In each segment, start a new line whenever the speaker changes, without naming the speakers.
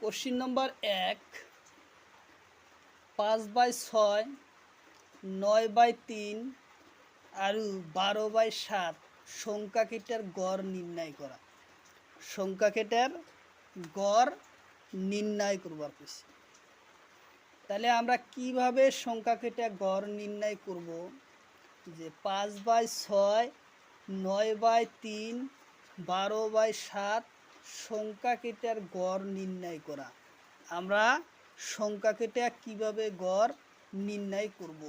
Question number 1 5/6 9/3 আৰু 12/7 সংখ্যা কেইটার গড় নির্ণয় করা। সংখ্যা কেইটার গড় নির্ণয় করবার কইছে। তাহলে আমরা কিভাবে সংখ্যা কেইটার গড় নির্ণয় করব? যে 5/6 9/3 12/7 সংখ্যা কেইটার গড় নির্ণয় করা। আমরা সংখ্যা কেইটা কিভাবে গড় নির্ণয় করব?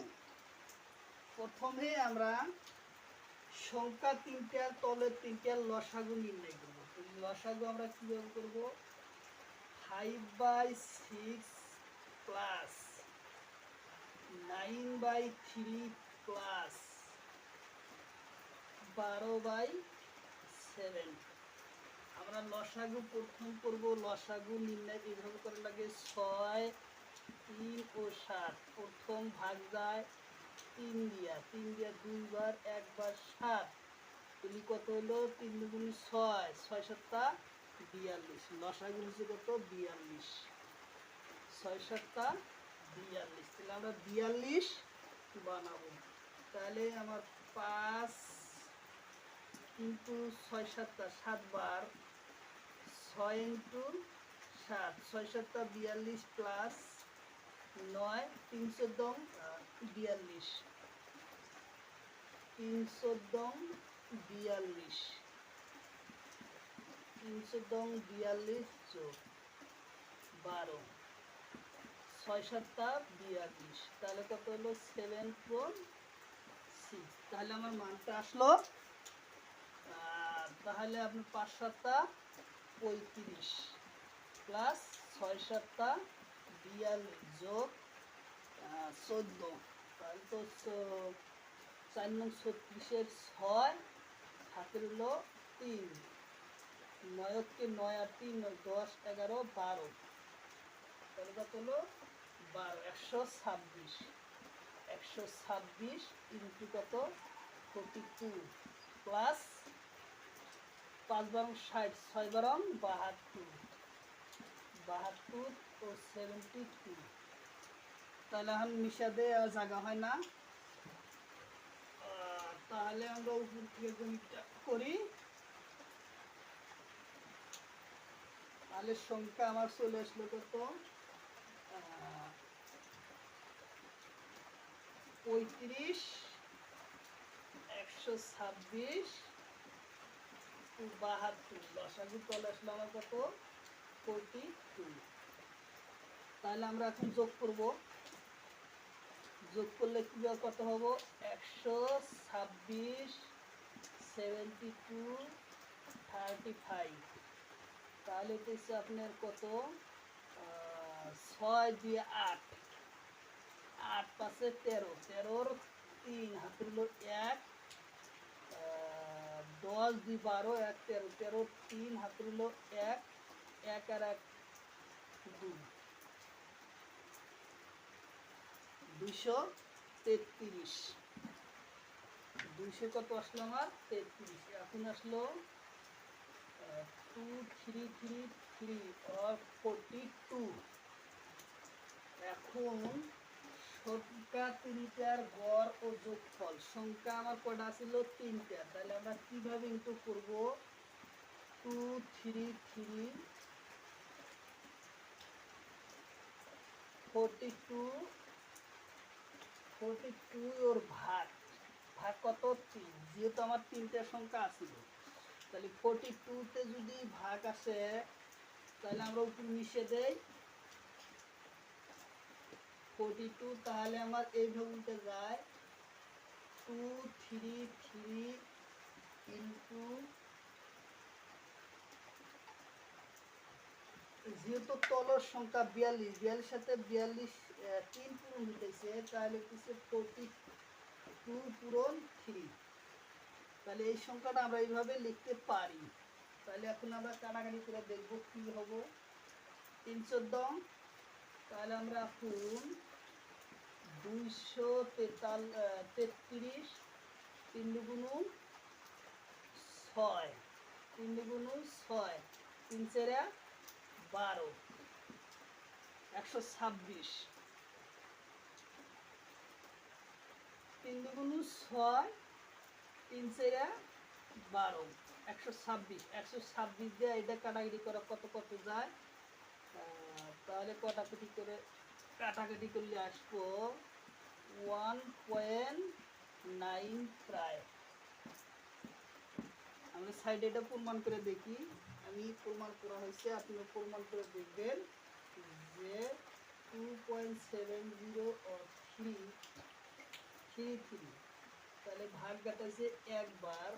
প্রথমে আমরা সংখ্যা তিনটার তলের তিনটার লসাগু নির্ণয় করব। লসাগু আমরা কিভাবে করব? 5/6 প্লাস 9/3 প্লাস 12/7। আমরা লসাগু প্রথম করব। লসাগু নির্ণয় এইভাবে করা লাগে 6 3 ও 7। প্রথম ভাগ যায় 3 দিয়া 2বার 1বার 7। তাহলে কত হলো? 3 দুগুণে 6 6 7 42। লসাগু হচ্ছে কত? 42। 6 7 42। তাহলে আমরা 42 বানাবো। তাহলে আমার 5 × 6 7 7 বার 6 × 7 6 7 42 প্লাস 9 3 14 42 3 14 42 3 14 42 যোগ 12 6 7 42। তাহলে কত হলো? 7/6। তাহলে আমার মানটা আসলো। তাহলে আপনি 5 7 35 প্লাস 6 7 42 যোগ 14। তাহলে তো 4 নং 36-এর 6 হাতের হলো 3 9কে 9 আর 3 10 11 12। তাহলে কত হলো? 12 126 ইন্টু কত? 42 প্লাস 5 বারং 60 6 বারং 72 ও 72। তাহলে এখন মিশা দিয়ে জায়গা হয় না। তাহলে আমরা উপর থেকে গণিতটা করি। তাহলে সংখ্যা আমার চলে আসলো কত? 35 126 72। লসাগু চলে আসলো আমার কত? 42। তাহলে আমরা এখন যোগ করব। যোগ করলে কি কত হবো? 126 72 35। তাহলে হচ্ছে আপনার কত? 6 দিয়ে 8 8 5 13 13-র 3 হাতের হলো 1 10 2 12 1 13 13 3 হাতের হলো 1 1 আর 1 2 233। 200 কত আসলো আমার? 33। এখন আসলো 2333 or 42। এখন সংখ্যা তিনটার গড় ও যোগফল। সংখ্যা আমার কটা ছিল? 3টা। তাহলে আমরা কিভাবে ইনটু করব? 233 42 ওর ভাগ কত? 3। যেহেতু আমার 3টা সংখ্যা আছিল, তাহলে 42-তে যদি ভাগ আসে তাহলে আমরা উপর মিশে দেই 42। তাহলে আমার এইভাবে উল্টে যায় 233 ইন্টু, যেহেতু তলের সংখ্যা 42 42 সাথে 42 3 পূরণ হইতেছে, তাহলে হচ্ছে 42 পূরণ 3। তাহলে এই সংখ্যাটা আমরা এইভাবে লিখতে পারি। তাহলে এখন আমরা কাটাকাটি করে দেখব কি হবে। 3 14। তাহলে আমরা এখন 233 3 দুগুণ 6 3 দুগুণ 6 3 4 12 126, 3 দুগুণ 6, 3 4 12, 126। 126 দিয়ে এটা কাটাকাটি করে কত কত যায়, তাহলে কাটাকাটি করলে আসবো 1.9 প্রায়। আমরা সাইডে এটা প্রমাণ করে দেখি, আমি প্রমাণ করা হয়েছে, আপনিও প্রমাণ করে দেখবেন যে 2.70 তাহলে ভাগ কাটাইছে একবার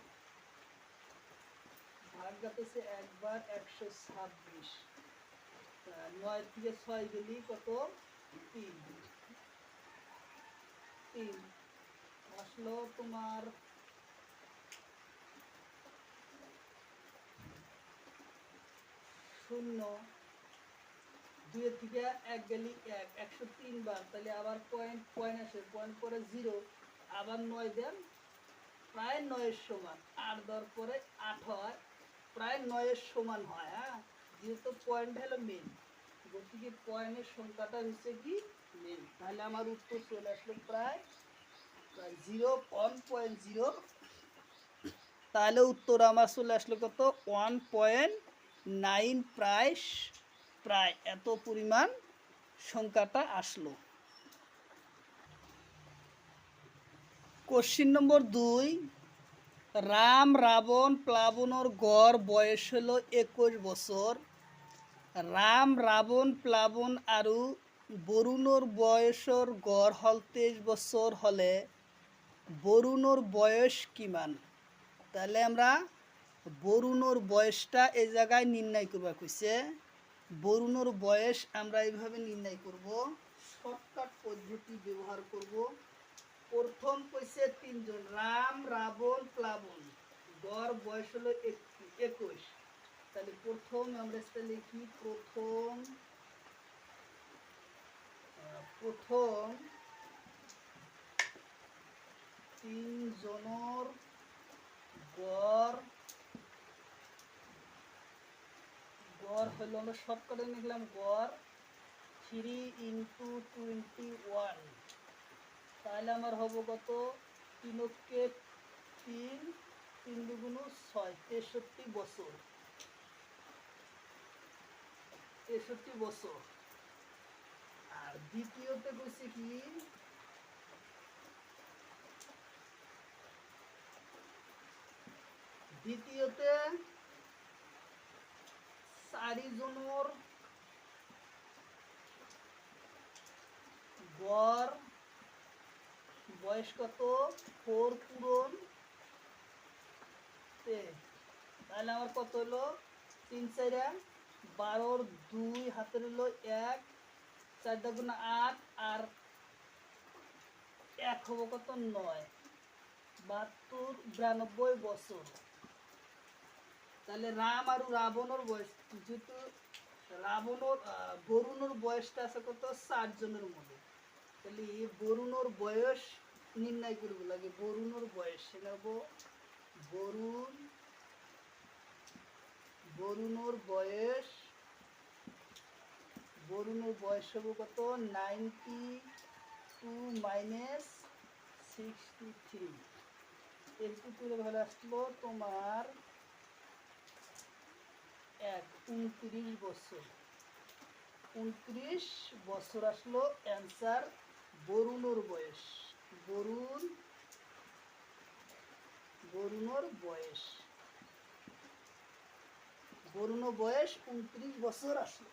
126, 9 থেকে 6 গেলি কত 3 আসলো তোমার 0, 2 থেকে 1 গেলি 103 বার, তাহলে আবার পয়েন্ট আসে, পয়েন্ট পরে 0, আবার 9 দেন, প্রায় 9 এর সমান, 8 দেওয়ার পরে 8 হয়, প্রায় 9 এর সমান হয়। হ্যাঁ, যেহেতু পয়েন্ট হলো মেন, গতিকে পয়েন্টের সংখ্যাটা হচ্ছে কি মেন, তাহলে আমার উত্তর চলে আসলো প্রায় 1.0। তাহলে উত্তর আমার চলে আসলো কত 1.9, প্রায় এত পরিমাণ সংখ্যাটা আসলো। কোশ্চিন নম্বর 2, রাম রাবণ প্লাবনের গড় বয়স হলো 21 বছর। রাম রাবণ প্লাবন আৰু বৰুণৰ বয়সৰ গড় হল 23 বছর হলে বরুণর বয়স কিমান। তাহলে আমরা বরুণর বয়সটা এই জায়গায় নির্ণয় করবা কইছে। বরুণর বয়স আমরা এইভাবে নির্ণয় করব, শর্টকাট পদ্ধতি ব্যবহার করব। প্রথম কইছে 3 জন, রাম রাবণ প্লাবন, গড় বয়স হলো 21। তাহলে প্রথম আমরা এটা লিখি, প্রথম 3 জনের গড় হলো, আমরা শর্টকাটে লিখলাম গড় 3 × 21, তাহলে আমার হবো কত 3 × 3, 3 দুগুণ 6, 63 বছর। 63 বছর। আর দ্বিতীয়তে কইছে কি, দ্বিতীয়তে 4 জনের গড় বয়স কত 4 পূরণ 10, তাহলে আমার কত হলো 3 4 12, 2 হাতের হলো 1, 4 দুগুণ 8, আর 1 হবো কত 9, 72 92 বছর। তাহলে রাম আর রাবণের বয়স, যেহেতু বরুণের বয়সটা আছে কত 4 জনের মধ্যে, তাহলে বরুণের বয়স নির্ণয় করব লাগে। বরুণের বয়স নেব, বরুণের বয়স হবে কত 92 - 63, একটু করে ভালো আসলো তোমার 29 বছর। 29 বছর আসলো অ্যান্সার বরুণের বয়স। বরুণের বয়স 29 বছর আসলো।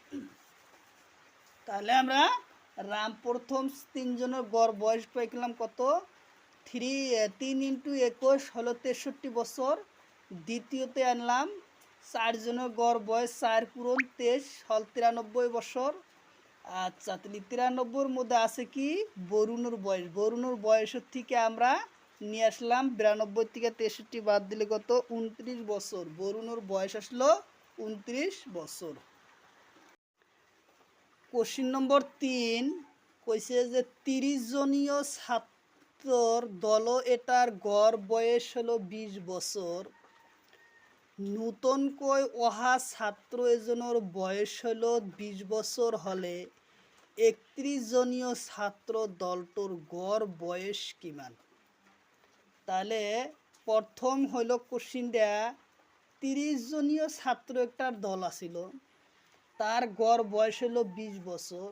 তাহলে আমরা রাম প্রথম 3 জনের গড় বয়স পাইলাম কত 3 × 21 হলো 63 বছর। দ্বিতীয়তে আনলাম 4 জনের গড় বয়স 4 পূরণ 23 হল 93 বছর। আচ্ছা, তাহলে 93-র মধ্যে আছে কি বরুণের বয়স। বরুণের বয়সের থেকে আমরা নিয়ে আসলাম 92 থেকে 63 বাদ দিলে কত 29 বছর। বরুণের বয়স আসলো 29 বছর। কোশ্চিন নম্বর 3 কইছে যে 30 জনীয় ছাত্রর দল এটার গড় বয়স হলো 20 বছর। নূতনকৈ অহা ছাত্র এজনের বয়স হলো 20 বছর হলে 31 জনীয় ছাত্র দলটোর গড় বয়স কিমান? তাহলে প্রথম হইল কোশ্চিনটা 30 জনীয় ছাত্র একটার দল আছিল, তার গড় বয়স হইল 20 বছর।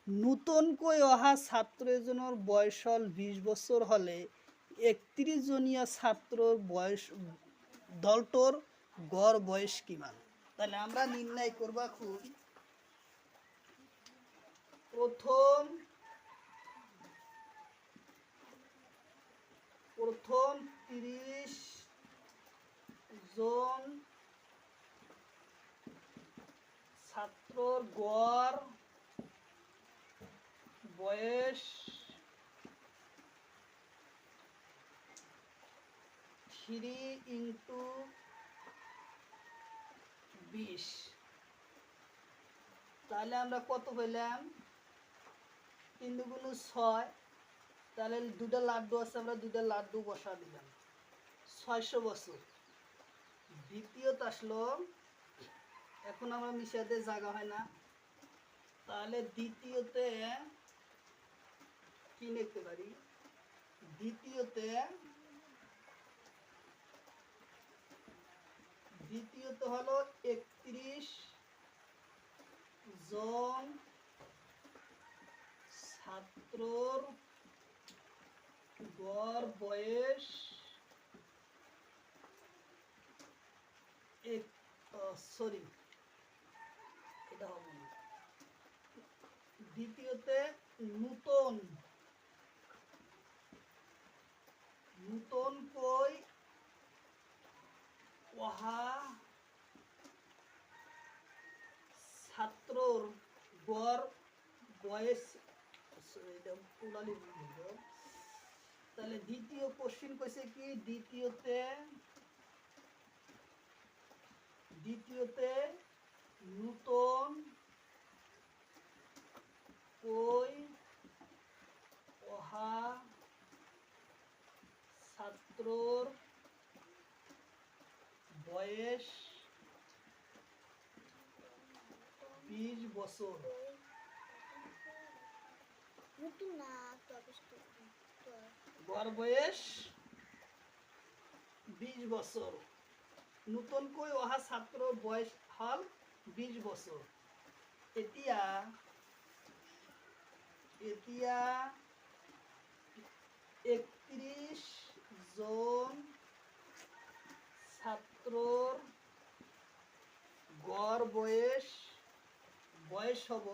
নূতনকৈ অহা ছাত্র এজনের বয়স হল 20 বছর হলে 31 জনীয় ছাত্রর বয়স দলটোর গড় বয়স কিমান? তাহলে আমরা নির্ণয় করবা খুব প্রথম 30 জন ছাত্রর গড় বয়স 3 into 20। তাহলে আমরা কত পেলাম? 3 দুগুণ 6। তাহলে দুটা লাড্ডু আছে, আমরা দুটা লাড্ডু বসা দিলাম, 600 বছর। দ্বিতীয়ত আসলো, এখন আমরা মিশাতে জায়গা হয় না, তাহলে দ্বিতীয়তে কি লিখতে পারি? দ্বিতীয়ত হলো 31 জন ছাত্রর গড় বয়স সরি এটা হবে না। দ্বিতীয়তে নূতন কই অহা ছাত্রর গড় বয়স, তাহলে দ্বিতীয় কোশ্চিন কইছে কি? দ্বিতীয়তে নূতন কই অহা ছাত্রর বয়স 20 বছর। গড় বয়স 20 বছর, নতুন কই অহা ছাত্র বয়স হল 20 বছর। এতিয়া 31 জন ছাত্রর গড় বয়স হব